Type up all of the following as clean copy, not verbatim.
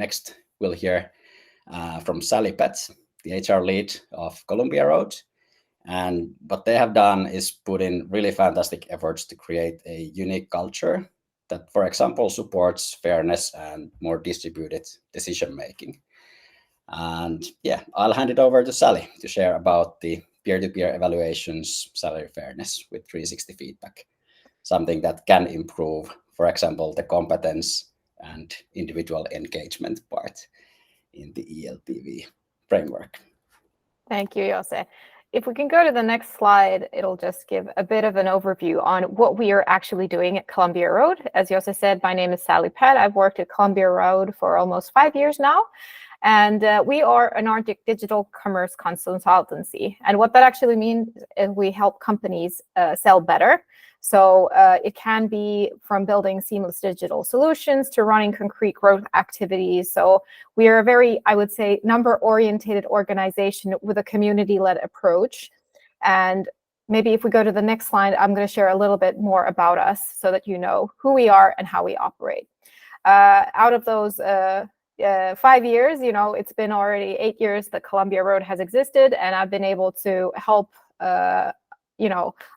next we'll hear from Sally Pett, the HR lead of Columbia Road. And what they have done is put in really fantastic efforts to create a unique culture that, for example, supports fairness and more distributed decision making. And yeah, I'll hand it over to Sally to share about the peer-to-peer evaluations, salary fairness with 360 feedback, something that can improve, for example, the competence and individual engagement part in the ELPV framework. Thank you, Jose. If we can go to the next slide, it'll just give a bit of an overview on what we are actually doing at Columbia Road. As Jose said, my name is Sally Pett. I've worked at Columbia Road for almost 5 years now. And we are a Nordic digital commerce consultancy. And what that actually means is we help companies sell better. So it can be from building seamless digital solutions to running concrete growth activities. So we are a very, I would say, number-oriented organization with a community-led approach. And maybe if we go to the next slide, I'm going to share a little bit more about us so that you know who we are and how we operate. Out of those 5 years, it's been already 8 years that Columbia Road has existed, and I've been able to help a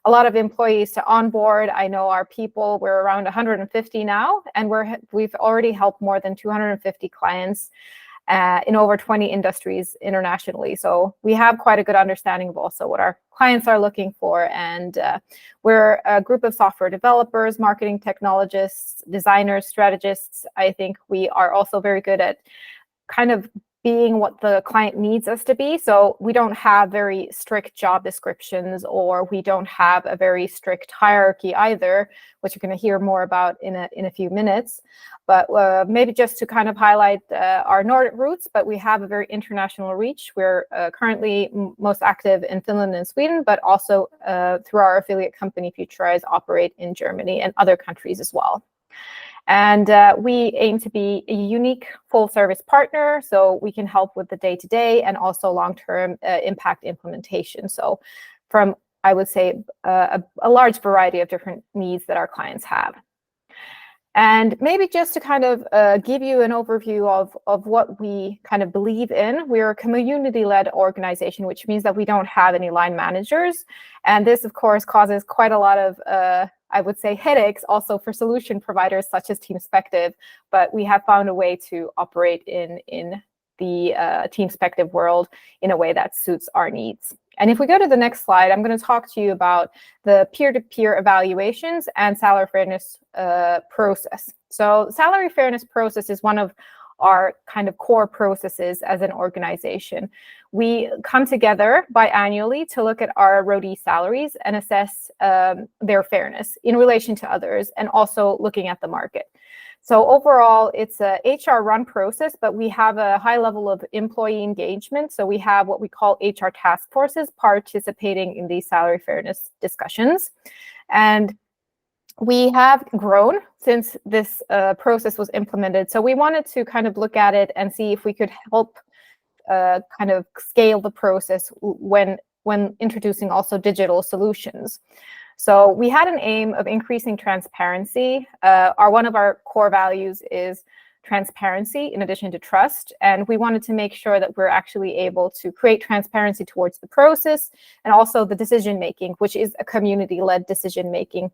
lot of employees to onboard. I know our people, we're around 150 now, and we've already helped more than 250 clients in over 20 industries internationally. So we have quite a good understanding of also what our clients are looking for. And we're a group of software developers, marketing technologists, designers, strategists. I think we are also very good at kind of being what the client needs us to be. So we don't have very strict job descriptions, or we don't have a very strict hierarchy either, which you're going to hear more about in a few minutes. But maybe just to kind of highlight our Nordic roots, but we have a very international reach. We're currently most active in Finland and Sweden, but also through our affiliate company Futurize operate in Germany and other countries as well. And we aim to be a unique full-service partner, so we can help with the day-to-day and also long-term impact implementation. So from, I would say, a large variety of different needs that our clients have. And maybe just to kind of give you an overview of what we kind of believe in, we're a community-led organization, which means that we don't have any line managers. And this, of course, causes quite a lot of I would say headaches also for solution providers such as Teamspective, but we have found a way to operate in the Teamspective world in a way that suits our needs. And if we go to the next slide, I'm going to talk to you about the peer-to-peer evaluations and salary fairness process. So salary fairness process is one of our kind of core processes as an organization. We come together biannually to look at our roadie salaries and assess their fairness in relation to others, and also looking at the market. So overall, it's a HR run process, but we have a high level of employee engagement. So we have what we call HR task forces participating in these salary fairness discussions. And we have grown since this process was implemented. So we wanted to kind of look at it and see if we could help kind of scale the process when introducing also digital solutions. So we had an aim of increasing transparency. One of our core values is transparency in addition to trust. And we wanted to make sure that we're actually able to create transparency towards the process and also the decision-making, which is a community-led decision-making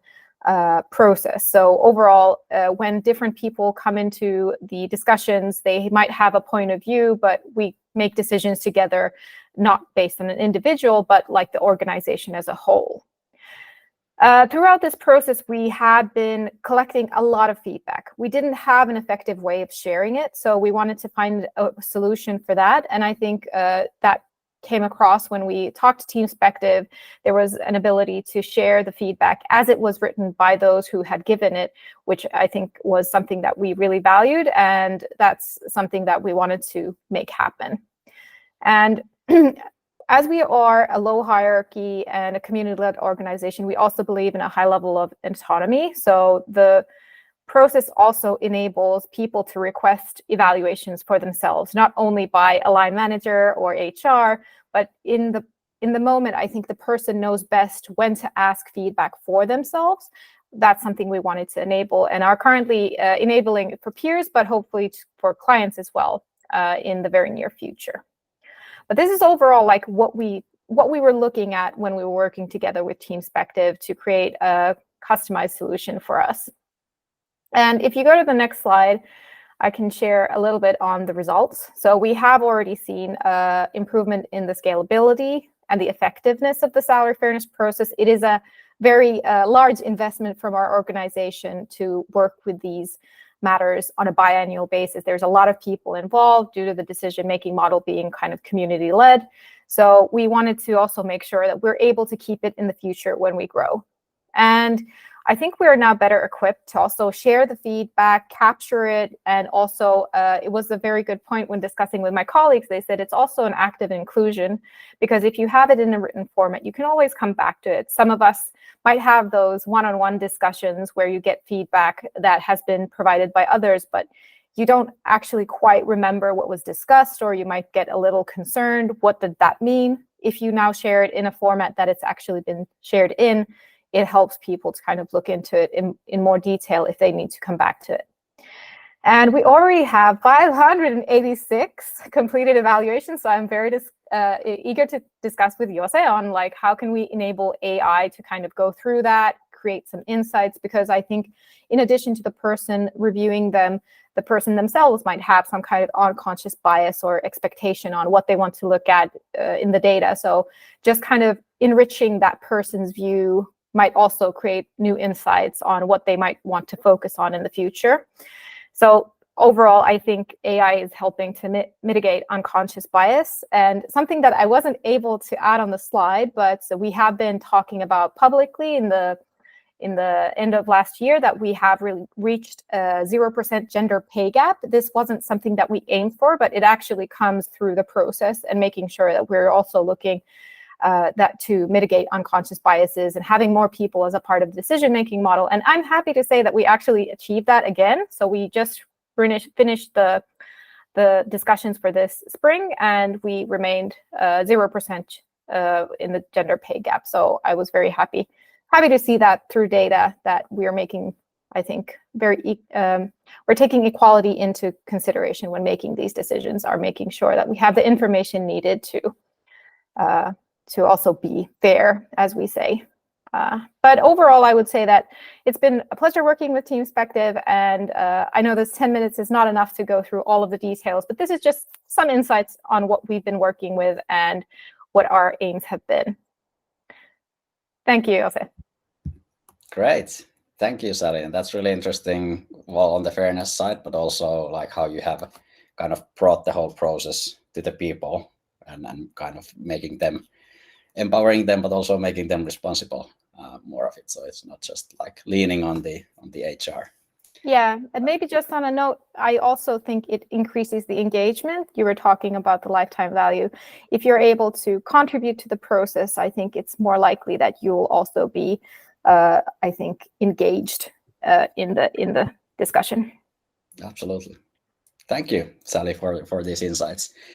process. So overall, when different people come into the discussions, they might have a point of view, but we make decisions together, not based on an individual, but like the organization as a whole. Throughout this process, we had been collecting a lot of feedback. We didn't have an effective way of sharing it, so we wanted to find a solution for that. And I think that came across when we talked to Teamspective. There was an ability to share the feedback as it was written by those who had given it, which I think was something that we really valued, and that's something that we wanted to make happen. And as we are a low hierarchy and a community-led organization, we also believe in a high level of autonomy. So the process also enables people to request evaluations for themselves, not only by a line manager or HR, but in the moment, I think the person knows best when to ask feedback for themselves, that's something we wanted to enable and are currently enabling for peers, but hopefully for clients as well in the very near future. But this is overall like what we were looking at when we were working together with Teamspective to create a customized solution for us. And if you go to the next slide, I can share a little bit on the results. So we have already seen improvement in the scalability and the effectiveness of the salary fairness process. It is a very large investment from our organization to work with these matters on a biannual basis. There's a lot of people involved due to the decision-making model being kind of community-led. So we wanted to also make sure that we're able to keep it in the future when we grow. And I think we are now better equipped to also share the feedback, capture it, and also it was a very good point when discussing with my colleagues. They said it's also an active inclusion, because if you have it in a written format, you can always come back to it. Some of us might have those one-on-one discussions where you get feedback that has been provided by others, but you don't actually quite remember what was discussed, or you might get a little concerned. What did that mean? If you now share it in a format that it's actually been shared in, it helps people to kind of look into it in more detail if they need to come back to it. And we already have 586 completed evaluations. So I'm very eager to discuss with Jose on like how can we enable AI to kind of go through that, create some insights, because I think in addition to the person reviewing them, the person themselves might have some kind of unconscious bias or expectation on what they want to look at in the data. So just kind of enriching that person's view might also create new insights on what they might want to focus on in the future. So overall, I think AI is helping to mitigate unconscious bias. And something that I wasn't able to add on the slide, but so we have been talking about publicly in the end of last year that we have really reached a 0% gender pay gap. This wasn't something that we aimed for, but it actually comes through the process and making sure that we're also looking that to mitigate unconscious biases and having more people as a part of the decision-making model. And I'm happy to say that we actually achieved that again. So we just finished the discussions for this spring, and we remained 0% in the gender pay gap. So I was very happy to see that through data that we are making, I think, we're taking equality into consideration when making these decisions, are making sure that we have the information needed to also be fair, as we say. But overall, I would say that it's been a pleasure working with Teamspective, and I know this 10 minutes is not enough to go through all of the details, but this is just some insights on what we've been working with and what our aims have been. Thank you, Jose. Great. Thank you, Sally. And that's really interesting, well, on the fairness side, but also like how you have kind of brought the whole process to the people and kind of empowering them, but also making them responsible more of it. So it's not just like leaning on the HR. Yeah, and maybe just on a note, I also think it increases the engagement. You were talking about the lifetime value. If you're able to contribute to the process, I think it's more likely that you'll also be, I think, engaged in the discussion. Absolutely. Thank you, Sally, for these insights.